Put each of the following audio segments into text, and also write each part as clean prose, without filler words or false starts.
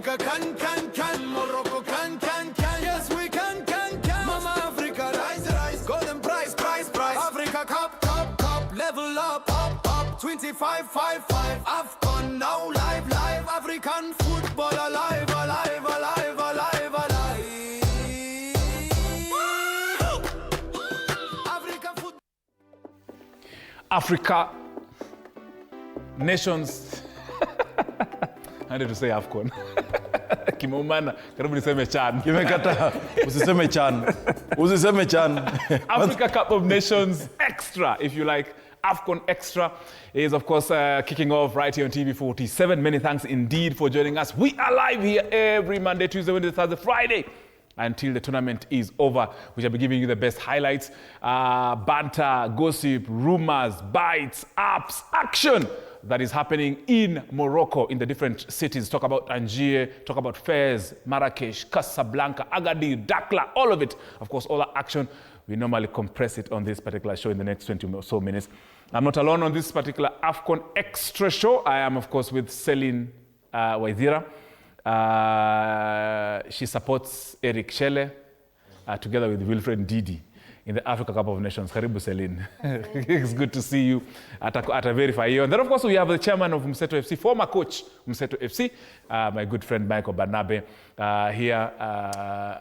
Africa can, Morocco can. Yes, we can. Mama Africa, rise. Golden prize. Africa cup, level up. 25-5-5. AFCON now live. African football alive. Africa nations. I need to say AFCON. Kimeumana, karibu niseme CHAN. Kimekata. Usiseme CHAN. Africa Cup of Nations Extra, if you like. AFCON Extra is, of course, kicking off right here on TV 47. Many thanks indeed for joining us. We are live here every Monday, Tuesday, Wednesday, Thursday, Friday, until the tournament is over. We shall be giving you the best highlights, banter, gossip, rumors, bites, ups, action that is happening in Morocco, in the different cities. Talk about Algeria, talk about Fez, Marrakesh, Casablanca, Agadir, Dakhla, all of it. Of course, all that action, we normally compress it on this particular show in the next 20 or so minutes. I'm not alone on this particular AFCON Extra show. I am, of course, with Celine Waithira. She supports Eric Shelle together with Wilfred Ndidi in the Africa Cup of Nations. Karibu, Celine. It's good to see you at a Verify here. And then, of course, we have the chairman of Mseto FC, former coach Mseto FC, my good friend Michael Barnabe here.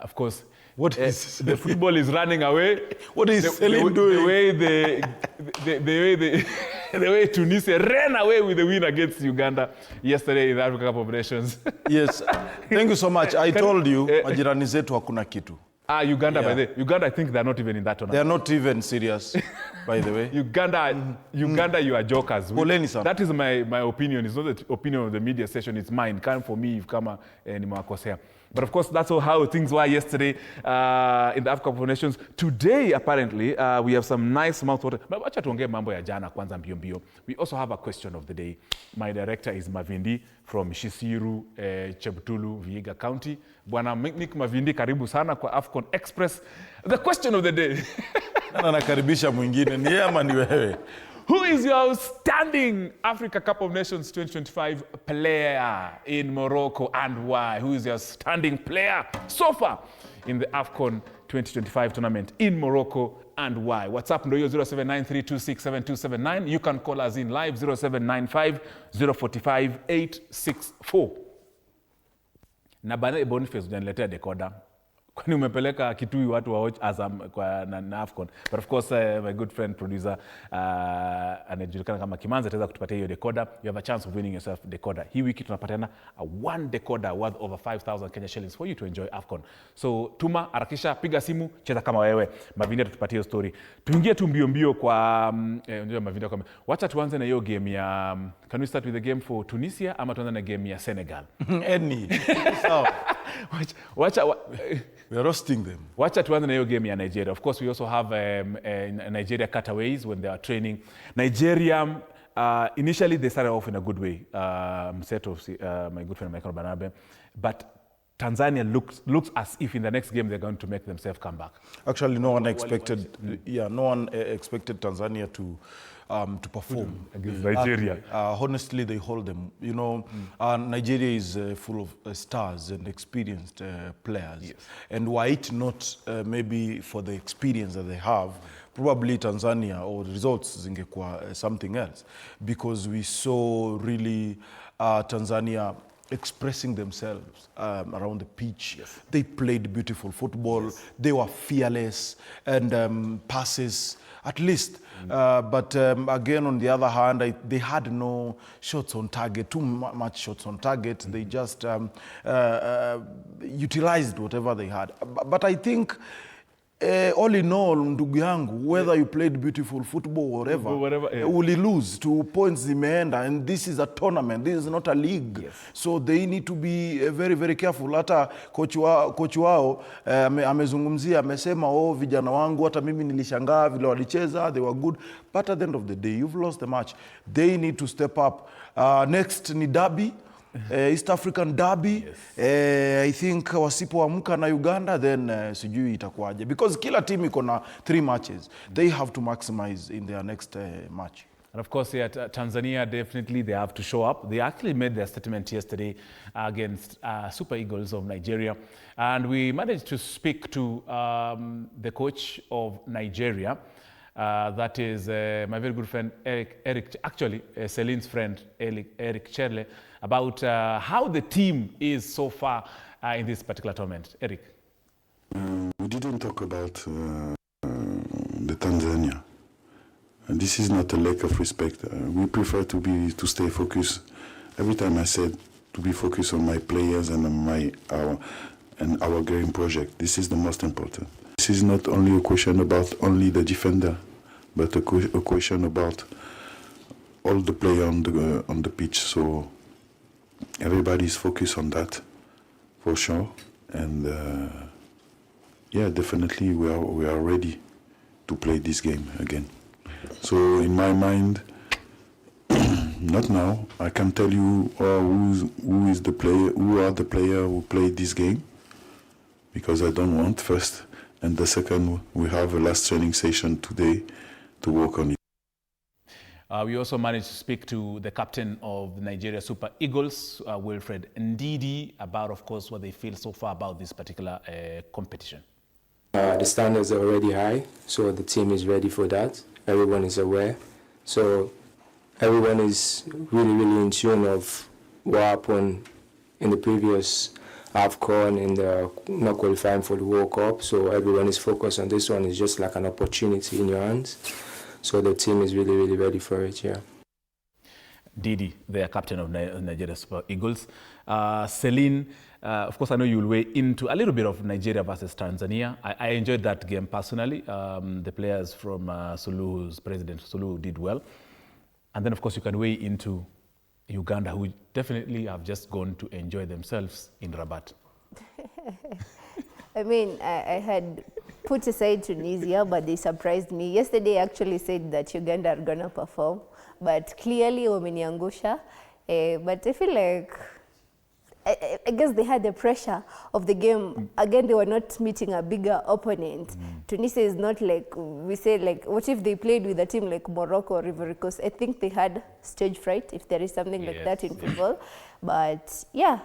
Of course, what is the football is running away. What is Celine doing? The way Tunisia ran away with the win against Uganda yesterday in the Africa Cup of Nations. Yes, thank you so much. I told you, majirani zetu hakuna kitu. Uganda, yeah. By the way, Uganda, I think they're not even in that tournament. They're not even serious, by the way. Uganda, you are jokers. That is my opinion. It's not the opinion of the media session. It's mine. Come for me if kama nimewakosea. But of course, that's how things were yesterday in the Africa Cup of Nations. Today, apparently, we have some nice mouthwater. But wacha tuongee mambo ya jana kwanza mbio. We also have a question of the day. My director is Mavindi from Shisiru, Chebutulu, Vihiga County. Bwana Nick Mavindi, karibu sana kwa AFCON Express. The question of the day. Nana nakaribisha mwingine, ni yeye ama ni wewe? Who is your outstanding Africa Cup of Nations 2025 player in Morocco and why? Who is your outstanding player so far in the AFCON 2025 tournament in Morocco and why? WhatsApp ndo hiyo 0793267279. You can call us in live 0795045864. Na bana Boniface unaniletea decoder. Kwani umepeleka Kitui watu wa watch Azam kwa na AFCON. But of course, my good friend producer anajulikana kama Kimanza ataweza kutupatia hiyo decoder. You have a chance of winning yourself decoder. Hii wiki tunapatiana one decoder worth over 5,000 Kenya shillings for you to enjoy AFCON. So tuma, harakisha, piga simu, cheza kama wewe. Mavindi atatupatia hiyo story. Tuingie tu mbio kwa ndio Mavindi kwa. Wacha tuanze na hiyo game ya can we start with the game for Tunisia ama tuanze na game ya Senegal? Any. So, wacha we are roasting them. Wacha tuanze na hiyo game ya Nigeria. Of course, we also have Nigeria cutaways when they are training. Nigeria, initially they started off in a good way. Set of my good friend Michael Barnabe. But Tanzania looks as if in the next game they're going to make themselves come back. Actually, no one expected Tanzania to perform against Nigeria. Honestly, they hold them. You know, Nigeria is full of stars and experienced players. Yes. And were it not maybe for the experience that they have, probably Tanzania or results zingekuwa something else. Because we saw really Tanzania expressing themselves around the pitch. Yes. They played beautiful football. Yes. They were fearless and passes, at least. But again, on the other hand, they had no shots on target, too much shots on target. Mm-hmm. They just utilized whatever they had. But I think all in all, ndugu yangu, whether you played beautiful football or whatever, yeah, will lose 2 points zimeenda, and this is a tournament, this is not a league. Yes. So they need to be very, very careful. Hata coach wao amezungumzia, amesema vijana wangu hata mimi nilishangaa vile walicheza, they were good, but at the end of the day you've lost the match. They need to step up. Next ni derby. East African derby. Yes. I think wasipoamka na Uganda, then sijui itakuwaje, because kila team iko na 3 matches. They have to maximize in their next match. And of course, yeah, Tanzania, definitely they have to show up. They actually made their statement yesterday against Super Eagles of Nigeria. And we managed to speak to the coach of Nigeria. That is my very good friend, Eric, actually, Celine's friend, Eric Cherle, about how the team is so far in this particular tournament. Eric. We didn't talk about the Tanzania. And this is not a lack of respect. We prefer to stay focused. Every time I said to be focused on my players and on our game project. This is the most important. This is not only a question about only the defender, but a question about all the players on the pitch. So everybody is focused on that, for sure. And yeah, definitely we are ready to play this game again. So in my mind, not now. I can tell you who is the player, who are the players who played this game, because I don't want first. And the second, we have a last training session today to work on it. We also managed to speak to the captain of the Nigeria Super Eagles, Wilfred Ndidi, about, of course, what they feel so far about this particular competition. The standards are already high, so the team is ready for that. Everyone is aware. So everyone is really in tune of what happened in the previous AFCON and not qualifying for the World Cup. So everyone is focused on this one. It's just like an opportunity in your hands. So the team is really ready for it, yeah. Didi, the captain of Nigeria Super Eagles. Celine, of course, I know you'll weigh into a little bit of Nigeria versus Tanzania. I enjoyed that game personally. The players from Suluhu's president, Suluhu, did well. And then, of course, you can weigh into Uganda, who definitely have just gone to enjoy themselves in Rabat. I mean, I had put aside Tunisia, but they surprised me. Yesterday, I actually said that Uganda are going to perform, but clearly, wameniangusha. But I feel like, I guess they had the pressure of the game. Again, they were not meeting a bigger opponent. Tunisia is not like, we say, like, what if they played with a team like Morocco or Ivory Coast? I think they had stage fright, if there is something like that in football. But yeah,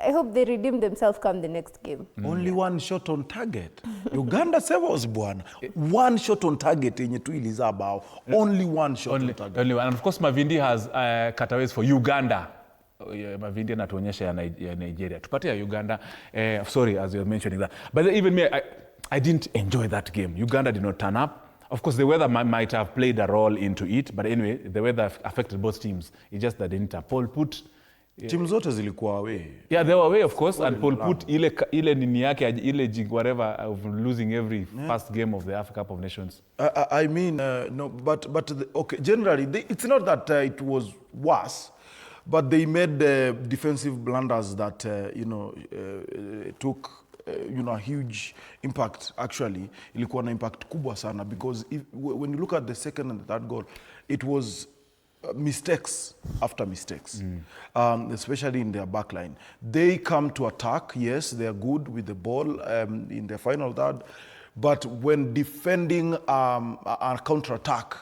I hope they redeem themselves come the next game. Only one shot on target. Uganda severs bwana. One shot on target yenye tu iliza bao. Only one shot on target. Only one. And of course, Mavindi has cutaways for Uganda. Mavindi anatuonyesha ya Nigeria. Tupate ya Uganda. Sorry, as you're mentioning that. But even me, I didn't enjoy that game. Uganda did not turn up. Of course, the weather might have played a role into it. But anyway, the weather affected both teams. It's just that they didn't have Paul Put. Timu zote zilikuwa away. Yeah, they were away, of course, and Paul Put ile nini yake, ile whatever of losing every first game of the Africa Cup of Nations. I mean, no, but okay, generally, it's not that it was worse, but they made defensive blunders that, took, a huge impact, actually. Ilikuwa na impact kubwa sana, because when you look at the second and the third goal, it was mistakes after mistakes, especially in their back line. They come to attack, yes, they are good with the ball in the final third, but when defending a counter-attack,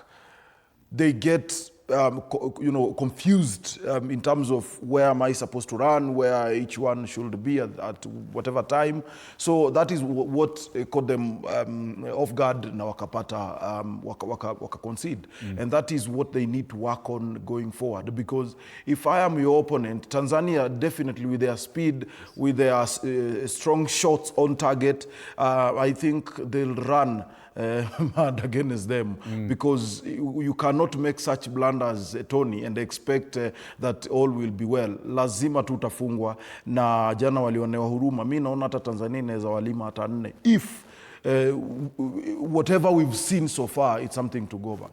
they get confused in terms of where am I supposed to run, where each one should be at whatever time. So that is what caught them off guard na waka concede. And that is what they need to work on going forward. Because if I am your opponent, Tanzania definitely with their speed, with their strong shots on target, I think they'll run mad against them, because you cannot make such blunders, Tony, and expect that all will be well. Lazima tutafungwa, na jana walionewa huruma. Mimi naona hata Tanzania inaweza walima hata 4 if whatever we've seen so far, it's something to go by.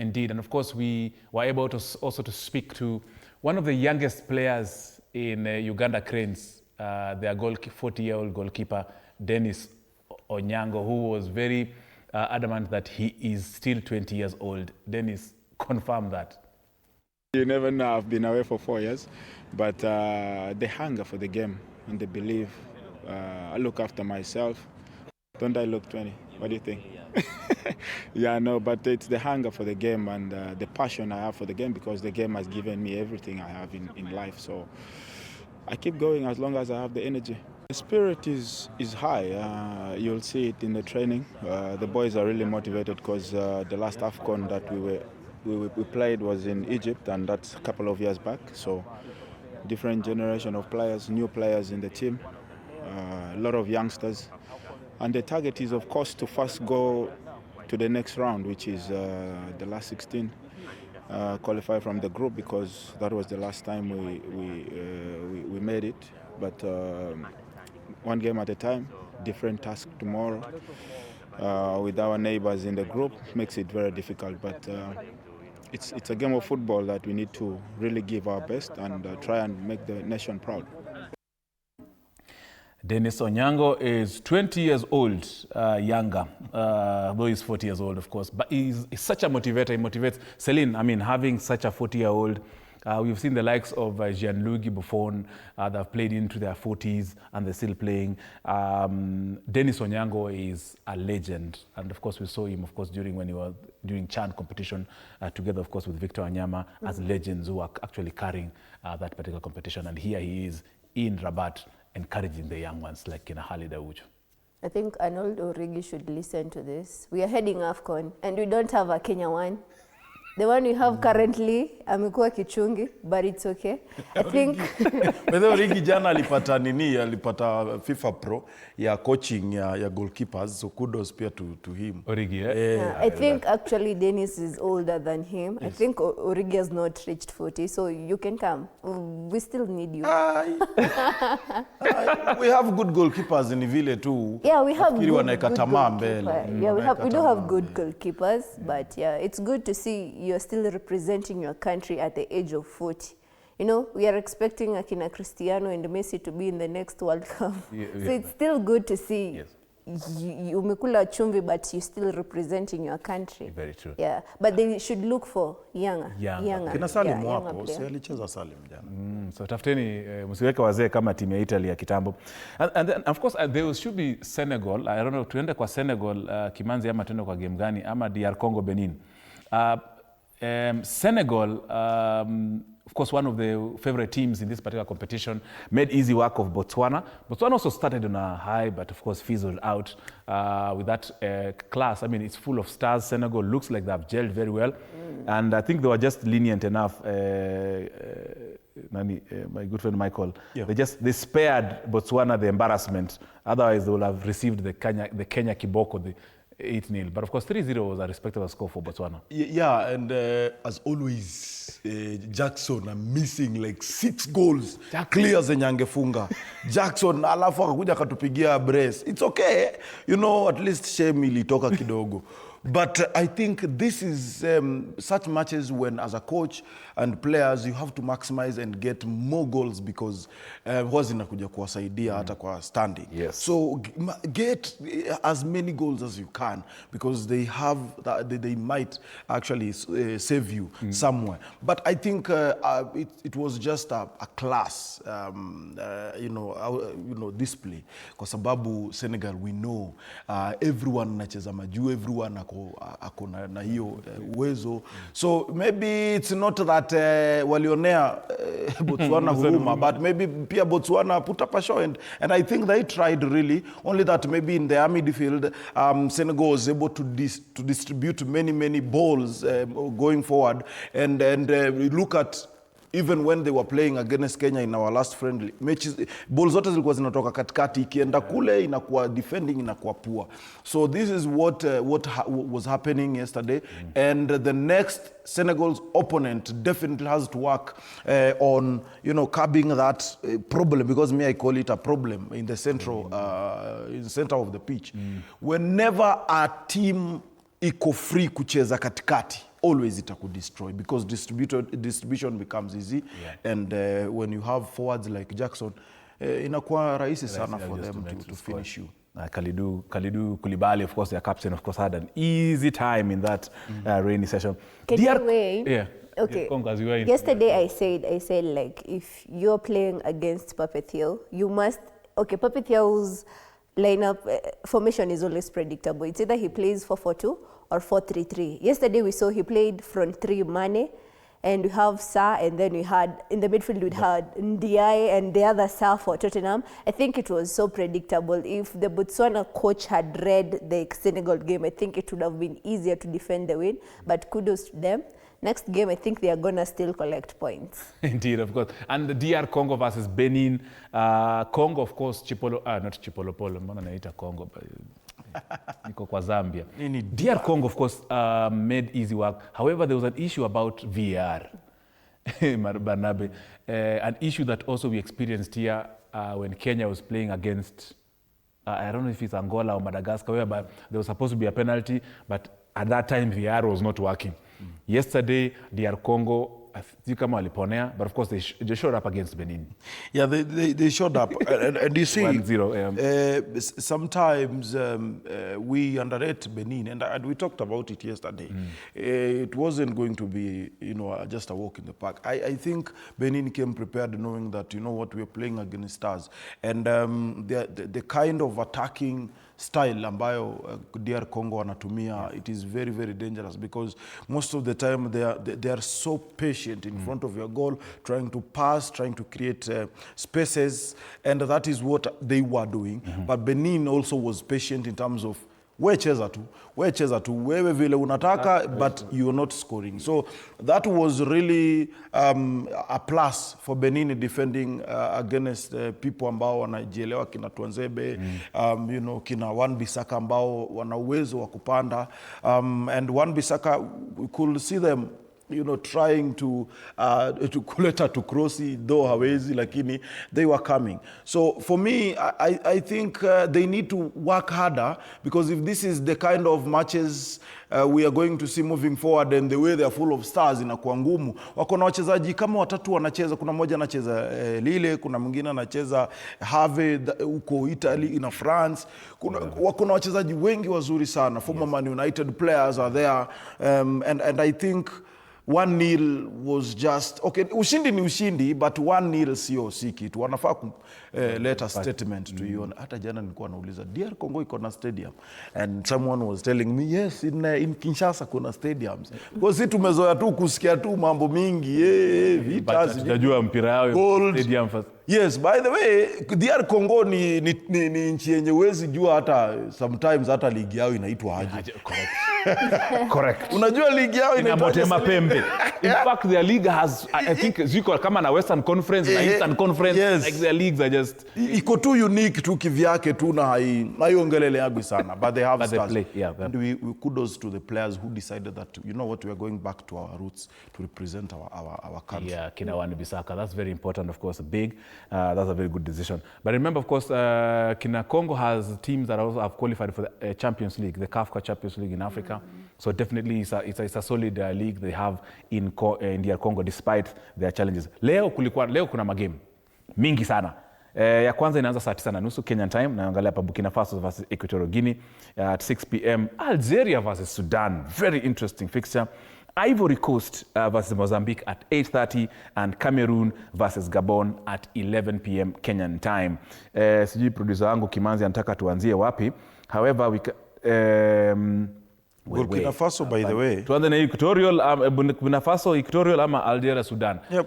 Indeed, and of course we were able to also to speak to one of the youngest players in Uganda Cranes, their 40-year-old goalkeeper, Dennis Onyango, who was very adamant that he is still 20 years old. Dennis, confirm that. You never know. I've been away for 4 years, but the hunger for the game and the belief. I look after myself. Don't I look 20? What do you think? Yeah, no, but it's the hunger for the game and the passion I have for the game, because the game has given me everything I have in life. So I keep going as long as I have the energy. The spirit is high. You'll see it in the training. The boys are really motivated because the last AFCON that we played was in Egypt, and that's a couple of years back. So different generation of players, new players in the team, a lot of youngsters. And the target is, of course, to first go to the next round, which is the last 16, qualify from the group, because that was the last time we made it. But one game at a time, different task tomorrow. With our neighbors in the group makes it very difficult. But it's a game of football that we need to really give our best and try and make the nation proud. Dennis Onyango is 20 years old, younger, though he's 40 years old, of course. But he's such a motivator. He motivates. Celine, I mean, having such a 40-year-old, we've seen the likes of Gianluigi Buffon that have played into their 40s and they're still playing. Dennis Onyango is a legend. And of course, we saw him, of course, during Chan competition, together, of course, with Victor Wanyama, as legends who are actually carrying that particular competition. And here he is in Rabat, encouraging the young ones like Hali Dawuju. I think Arnold Origi should listen to this. We are heading AFCON and we don't have a Kenya one. The one we have currently, amekuwa kichungi, but it's okay. I think... Whether Origi jana alipata FIFA Pro ya coaching ya goalkeepers, so kudos pia to him. Origi, I think actually Dennis is older than him. Yes. I think Origi has not reached 40, so you can come. We still need you. We have good goalkeepers in Vile too. Yeah, we have good goalkeepers. Yeah, we do have good goalkeepers, but yeah, it's good to see you're still representing your country at the age of 40. You know, we are expecting Akina Cristiano and Messi to be in the next World Cup. So it's still good to see you umekula chumvi, but you're still representing your country. Very true. Yeah, but they should look for younger. Kina Salim wapo, si alicheza Salim jana. So tafuteni msiweke wazee kama timu ya Italy ya kitambo. And then of course there should be Senegal. I don't know, tuende kwa Senegal Kimanzi ama tuende kwa game gani ama DR Congo Benin. Senegal, of course, one of the favorite teams in this particular competition, made easy work of Botswana. Botswana also started on a high, but of course fizzled out with that class. I mean, it's full of stars. Senegal looks like they've gelled very well. And I think they were just lenient enough. My good friend Michael, they spared Botswana the embarrassment. Otherwise, they would have received the Kenya Kiboko, the 8-0. But of course, 3-0 was a respectable score for Botswana. Yeah, and as always, Jackson are missing like 6 goals. Clear zenye angefunga. Jackson, alafu akakuja akatupigia brace. It's okay. You know, at least shame ilitoka kidogo. But I think this is such matches when, as a coach and players, you have to maximize and get more goals because huwa zinakuja kuwasaidia hata kwa standing. Yes. So get as many goals as you can because they have they might actually save you somewhere. But I think it was just a class, display. Kwa sababu Senegal, we know everyone anacheza majuu, everyone ako na hiyo uwezo. So maybe it's not that walionea Botswana huruma, but maybe pia Botswana put up a show and I think they tried really, only that maybe in their midfield Senegal was able to distribute many balls going forward and look at even when they were playing against Kenya in our last friendly matches, balls zote zilikuwa zinatoka katikati, ikienda kule inakuwa defending inakuwa poor. So this is what was happening yesterday, and the next Senegal's opponent definitely has to work on curbing that problem, because I call it a problem in the central in the center of the pitch. Whenever a team iko free kucheza katikati, always it could destroy because distribution becomes easy, and when you have forwards like Jackson, inakuwa rahisi sana for them to finish you. Kalidou Koulibaly, of course, their captain, of course, had an easy time in that rainy session. Can you wait? Yeah. Okay. Yesterday I said like if you're playing against Papetiel, you must. Okay, Papetiel's lineup formation is always predictable. It's either he plays 4-4-2 or 4-3-3. Yesterday we saw he played front three Mane, and we have Sarr, and then we had in the midfield we had Ndiaye and the other Sarr for Tottenham. I think it was so predictable. If the Botswana coach had read the Senegal game, I think it would have been easier to defend the win. But kudos to them. Next game, I think they are going to still collect points. Indeed, of course. And the DR Congo versus Benin. Congo, of course, not Chipolopolo, mbona naita Congo, but niko kwa Zambia. DR Congo, of course, made easy work. However, there was an issue about VAR. Barnabe. An issue that also we experienced here when Kenya was playing against, I don't know if it's Angola or Madagascar, whereby there was supposed to be a penalty, but at that time, VAR was not working. Yesterday, DR Congo, I think waliponea, but of course they showed up against Benin. Yeah, they showed up. and you see, 1-0. Sometimes we underrate Benin, and we talked about it yesterday. It wasn't going to be, just a walk in the park. I think Benin came prepared knowing that, what, we're playing against stars. And the kind of attacking style ambayo DR Congo wanatumia, it is very, very dangerous because most of the time they are so patient in front of your goal, trying to pass, trying to create spaces, and that is what they were doing. But Benin also was patient in terms of wewe cheza tu, wewe vile unataka, but you're not scoring. So that was really a plus for Benin defending against people ambao wanajielewa kina Tuanzebe, kina Wan-Bissaka ambao wana uwezo wa kupanda. And Wan-Bissaka, we could see them trying to kuleta to crossi, though hawezi, lakini they were coming. So for me, I think they need to work harder, because if this is the kind of matches we are going to see moving forward, and the way they are full of stars, inakuwa ngumu. Wako na wachezaji kama watatu wanacheza, kuna mmoja anacheza Lille, kuna mwingine anacheza Have huko Italy, in France. Wako na wachezaji wengi wazuri sana. Former Man United players are there, and I think 1-0 was just okay. Ushindi ni ushindi, but 1-0 sio si kitu. Wanafaa kuleta statement to you. Hata jana nilikuwa nauliza, DR Congo iko na stadium, and someone was telling me, yes, in Kinshasa kuna stadiums. Kwa sisi tumezoea tu kusikia tu mambo mingi, vita, tunajua mpira yao stadium first. Yes, by the way, DR Congo ni nchi yenye wezi jua hata sometimes hata ligi yao inaitwa aje. Correct. Unajua ligi yao inaitwa Motema Pembe. In fact, their league has, I think, ziko kama na Western Conference na Eastern Conference, yes. Like their leagues are just iko tu unique tu kivyake tu, na haiongelele yangu sana, but they have but stars. they play, yeah. And we kudos to the players who decided that, you know what, we are going back to our roots to represent our country. Yeah, kina Wan-Bissaka, that's very important, of course, big. That's a very good decision. But remember, of course, kina Congo has teams that also have qualified for the Champions League, the CAF Champions League in Africa. So definitely it's a solid league they have in DR Congo, despite their challenges. Leo kuna magame mingi sana. Ya kwanza inaanza saa 9:30 Kenyan time, naangalia hapa Burkina Faso versus Equatorial Guinea at 6 p.m. Algeria versus Sudan, very interesting fixture. Ivory Coast versus Mozambique at 8:30, and Cameroon versus Gabon at 11 p.m. Kenyan time. Sijui producer wangu Kimanzi anataka tuanzie wapi. However, Burkina Faso, by the way. Tuanze na Equatorial, Burkina Faso, Equatorial ama Algeria, Sudan. Yep.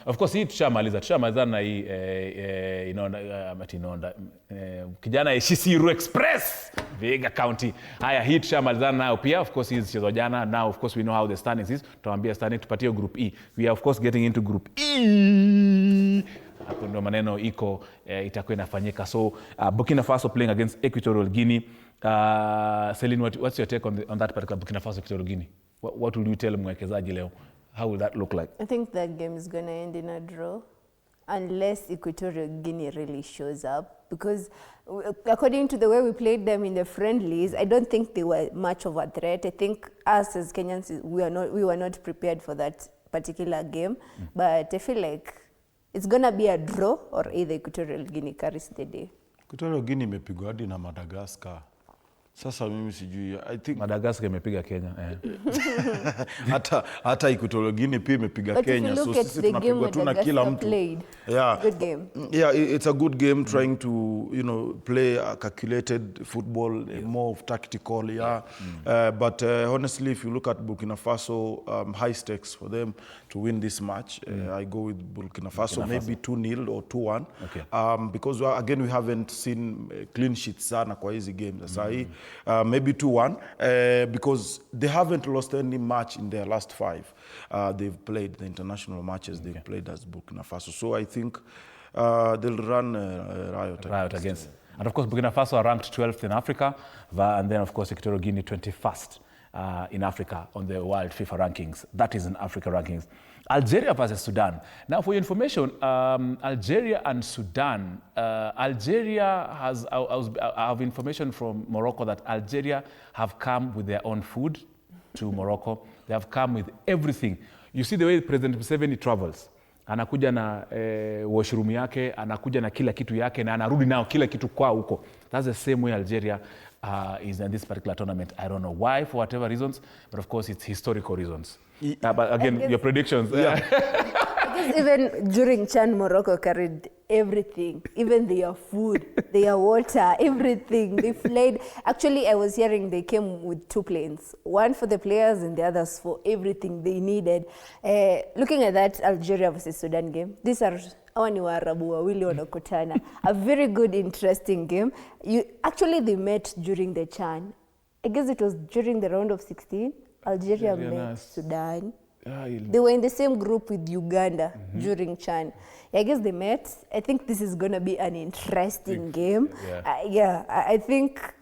Of course, hii tushamaliza na hii kijana Ishisiru Express, Vihiga County. Haya, hii tushamaliza nayo pia. Of course, hii mchezo jana. Now, of course, we know how the standings is. Tuambia standing, tupatie group E. We are, of course, getting into group E. Hapo ndo maneno itakuwa inafanyika. So, Burkina Faso playing against Equatorial Guinea. Celine, what's your take on that particular Burkina Faso Equatorial Guinea? What will you tell mwekezaji leo? How will that look like? I think that game is going to end in a draw, unless Equatorial Guinea really shows up, because according to the way we played them in the friendlies, I don't think they were much of a threat. I think us as Kenyans, we were not prepared for that particular game, but I feel like it's going to be a draw, or either Equatorial Guinea carries the day. Equatorial Guinea imepigwa hadi na Madagascar. Sasa mimi sijui. I think Madagascar imepiga Kenya. hata Equatorial Guinea pia imepiga But Kenya. if you So look at sisi the game tunapigwa tu na kila Madagascar mtu. played, Yeah. good game. Yeah, it's a good game trying to, you know, play a calculated football, more of tactical, but honestly, if you look at Burkina Faso, high stakes for them to win this match. I go with Burkina Faso, maybe 2-0 or 2-1. Okay. Because again, we haven't seen clean sheets sana kwa hizi games. Maybe 2-1, because they haven't lost any match in their last 5. They've played the international matches. They've played as Burkina Faso. So I think they'll run riot against. And of course, Burkina Faso are ranked 12th in Africa, and then of course Equatorial Guinea 21st in Africa on the World FIFA rankings. That is in Africa rankings. Algeria versus Sudan. Now, for your information, Algeria and Sudan. Algeria has. I have information from Morocco that Algeria have come with their own food to Morocco. They have come with everything. You see the way President Museveni travels. Anakuja na washroom yake, anakuja na kila kitu yake, na anarudi nao kila kitu kwa huko. That's the same way Algeria is in this particular tournament. I don't know why, for whatever reasons, but of course it's historical reasons. But again, your predictions. Because even during Chan, Morocco carried everything, even their food, their water, everything. They played. Actually, I was hearing they came with 2 planes, one for the players and the others for everything they needed. Looking at that Algeria versus Sudan game, these are hawa ni Waarabu wawili wanakutana. A very good, interesting game. Actually, they met during the Chan. I guess it was during the round of 16. Algeria met Sudan. They were in the same group with Uganda during Chan. I guess they met. I think this is going to be an interesting game. I think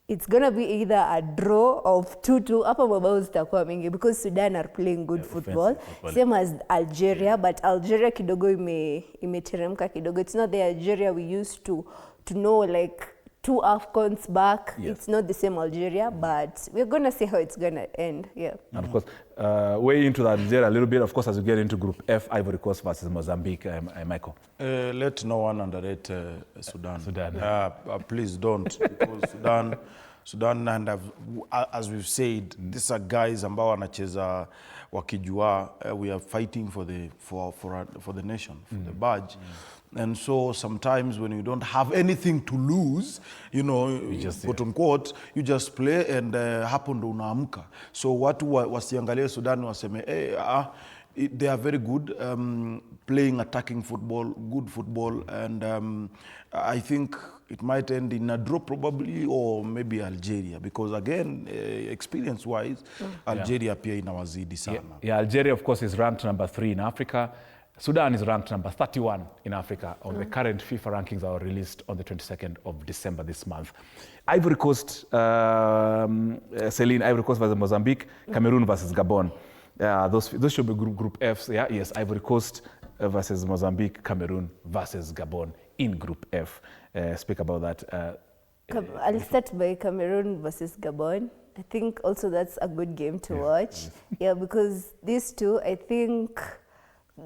it's going to be either a draw of 2-2 hapa mabao zitakuwa mingi because Sudan are playing good football. Same as Algeria, but Algeria kidogo imeteremka kidogo. It's not the Algeria we used to know, like 2 AFCONs back. Yes. It's not the same Algeria, but we're going to see how it's going to end. Yeah. And of course, way into that Algeria a little bit, of course, as we get into Group F, Ivory Coast versus Mozambique, Michael. Let no one underrate Sudan. Please don't. Because Sudan and as we've said, these are guys ambao wanacheza wakijua. We are fighting for the nation, for the badge. And so sometimes when you don't have anything to lose, you know, quote unquote, you just play and hapo ndo unaamka. So watu wasiangalie Sudan waseme, they are very good, playing attacking football, good football, and I think it might end in a draw probably, or maybe Algeria, because again, experience-wise, Algeria pia inawazidi sana. Yeah, Algeria, of course, is ranked number 3 in Africa. Sudan is ranked number 31 in Africa on the current FIFA rankings that were released on the 22nd of December this month. Ivory Coast, Celine, Ivory Coast versus Mozambique, Cameroon versus Gabon. Those should be Group Fs. Yeah, yes, Ivory Coast versus Mozambique, Cameroon versus Gabon in Group F. Speak about that. I'll start by Cameroon versus Gabon. I think also that's a good game to watch. Yeah, because these two, I think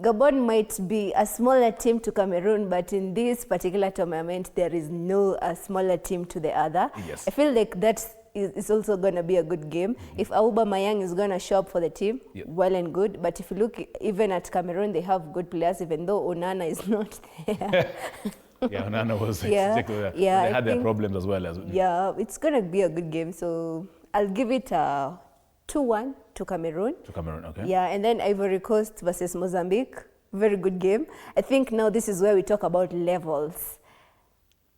Gabon might be a smaller team to Cameroon, but in this particular tournament, there is no a smaller team to the other. Yes. I feel like that is also going to be a good game. If Aubameyang is going to show up for the team, well and good. But if you look even at Cameroon, they have good players, even though Onana is not there. Yeah, Onana was exactly there. Yeah, they had their problems as well. Yeah, it's going to be a good game. So I'll give it a 2-1 to Cameroon. To Cameroon, okay. Yeah, and then Ivory Coast versus Mozambique. Very good game. I think now this is where we talk about levels.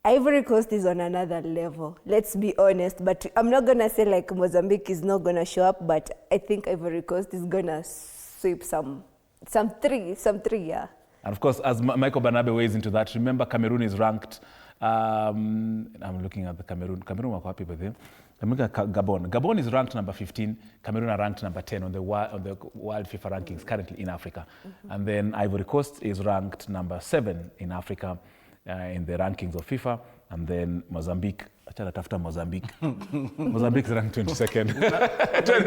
Ivory Coast is on another level, let's be honest. But I'm not going to say like Mozambique is not going to show up, but I think Ivory Coast is going to sweep some three, yeah. And of course, as Michael Banabe weighs into that, remember Cameroon is ranked, I'm looking at the Cameroon wako happy with him. Gabon. Gabon is ranked number 15. Cameroon are ranked number 10 on the World FIFA rankings currently in Africa. And then Ivory Coast is ranked number 7 in Africa in the rankings of FIFA. And then Mozambique. Mozambique is ranked 22nd.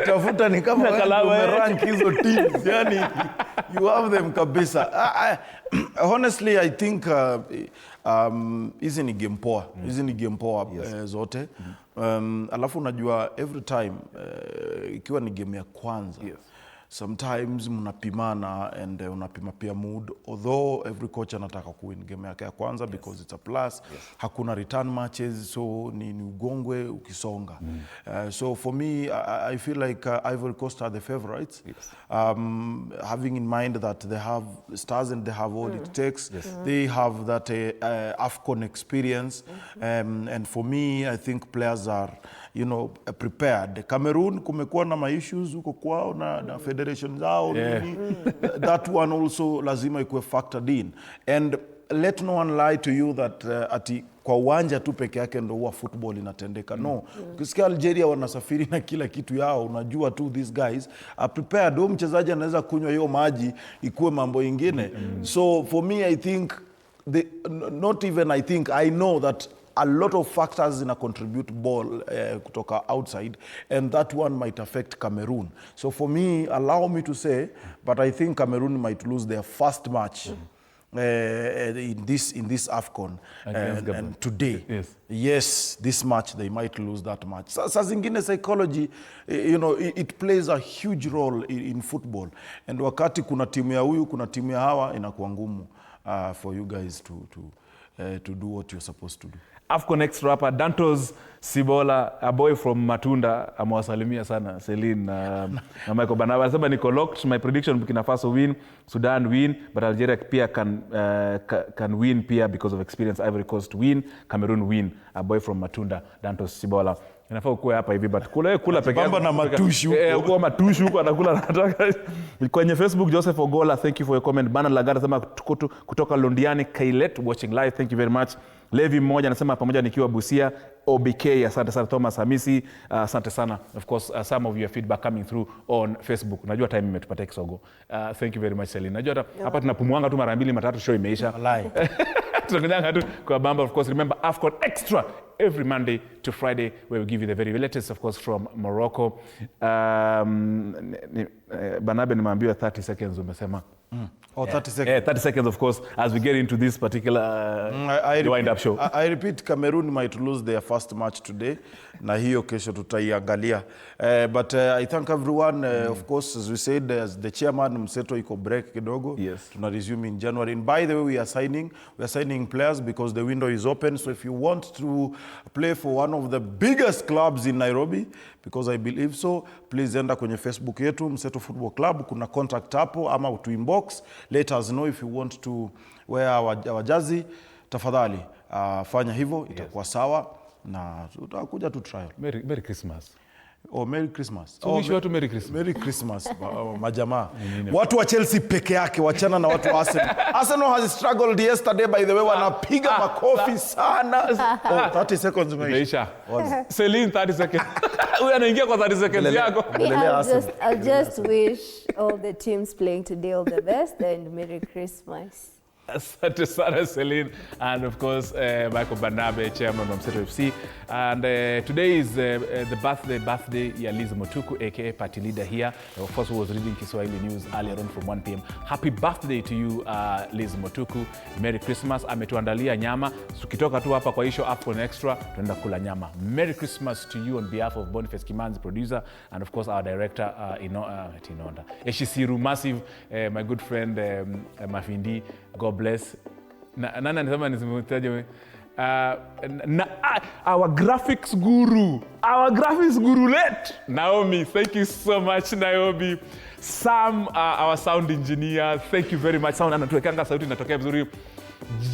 Tafuta ni kama umerank hizo teams. Yani, you have them kabisa. Honestly, I think hizi ni game poa. Hizi ni game poa zote. Alafu unajua every time ikiwa ni game ya kwanza. Sometimes mnapimana and unapima pia mood, although every coach anataka kuwin game yake ya kwanza because it's a plus. Hakuna return matches, so ni ugongwe ukisonga. So for me, I feel like Ivory Coast are the favorites. Having in mind that they have stars and they have all it takes. They have that AFCON experience. And for me, I think players are, you know, prepared. Cameroon kumekuwa na issues huko kwao na federation zao. That one also lazima ikuwe factored in. And let no one lie to you that ati kwa uwanja tu peke yake ndo huwa football inatendeka. No. Ukisikia Algeria wanasafiri na kila kitu yao, unajua tu these guys are prepared. Huyo mchezaji anaweza kunywa hiyo maji ikuwe mambo ingine. So for me, I think not even I think, I know that a lot of factors in a contribute ball kutoka outside, and that one might affect Cameroon. So for me, allow me to say, but I think Cameroon might lose their first match in this AFCON and today. Yes, this match they might lose that match. Saa zingine psychology, you know, it plays a huge role in football, and wakati kuna timu ya huyu kuna timu ya hawa inakuwa ngumu for you guys to do what you're supposed to do. AFCON Extra hapa Dantos Sibola, a boy from Matunda, amewasalimia sana Celine na Michael Banaba. Anasema niko locked, my prediction Burkina Faso win, Sudan win, but Algeria pia can win pia because of experience. Ivory Coast win, Cameroon win. A boy from Matunda, Dantos Sibola. Inafaa ukue hapa hivi but kula peke Bamba na matushi huko. Huko matushi huko anakula nataka. Kwenye Facebook Joseph Ogola, thank you for your comment. Bana Lagara anasema kutoka Londiani Kailet watching live, thank you very much. Levi mmoja anasema pamoja nikiwa Busia. OBK, asante sana. Thomas Hamisi, asante sana. Of course, some of your feedback coming through on Facebook. Najua time imetupata kisogo. Thank you very much Celine. Najua hapa tunapumuanga tu mara 2-3 show imeisha. Wallahi. Tunakujanga tu kwa Bamba. Of course, remember AFCON Extra every Monday to Friday where we give you the very latest, of course, from Morocco. Banabe nimeambiwa 30 seconds umesema. Oh, 30 seconds. 30 seconds, of course, as we get into this particular wind-up show. I repeat, Cameroon might lose their first match today. Na hiyo kesho tutaiangalia. But I thank everyone. Of course, as we said, as the chairman, Mseto iko break kidogo. Yes. Tuna resume in January. And by the way, we are signing players because the window is open. So if you want to play for one of the biggest clubs in Nairobi, because I believe so, please enda kwenye Facebook yetu, Mseto Football Club. Kuna contact hapo ama to inbox. Let us know if you want to wear our jersey. Tafadhali, fanya hivyo, itakuwa sawa. Na tutakuja tu trial. Merry Christmas. Oh, Merry Christmas. So wish you to Merry Christmas. Merry Christmas, majamaa. Watu wa Chelsea peke yake, wachana na watu wa Arsenal. Arsenal has struggled yesterday, by the way, wanapiga makofi sana. Oh, 30 seconds umeisha. Celine, 30 seconds. Huyu anaingia kwa 30 seconds yako. I'll just wish all the teams playing today all the best and Merry Christmas. Asante sana Celine, and of course Michael Banabe, chairman of Mseto FC. And today is the birthday ya Liz Motuku, aka party leader here. Of course, who was reading Kiswahili news earlier on from 1 p.m. Happy birthday to you, Liz Motuku. Merry Christmas. Ametuandalia nyama. Tukitoka tu hapa kwa hisho AFCON Extra, tunaenda kula nyama. Merry Christmas to you on behalf of Boniface Kimanzi, producer, and of course our director Inonda. Eshisiru Massive, my good friend Mafindi. God bless. Nana nisema nisimtaje our graphics guru let Naomi. Thank you so much Naomi. Sam, our sound engineer, thank you very much. Sound anatuwekanga sauti inatokea vizuri.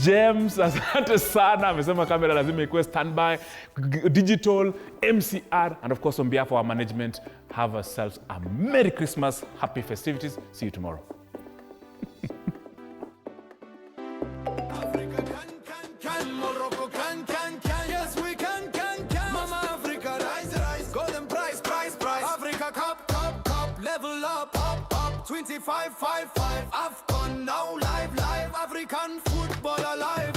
James, asante sana. Amesema kamera lazima ikuwe standby. Digital, MCR, and of course on behalf of our management, have ourselves a Merry Christmas, happy festivities. See you tomorrow. Level up, 25-5-5 AFCON now live, African football alive.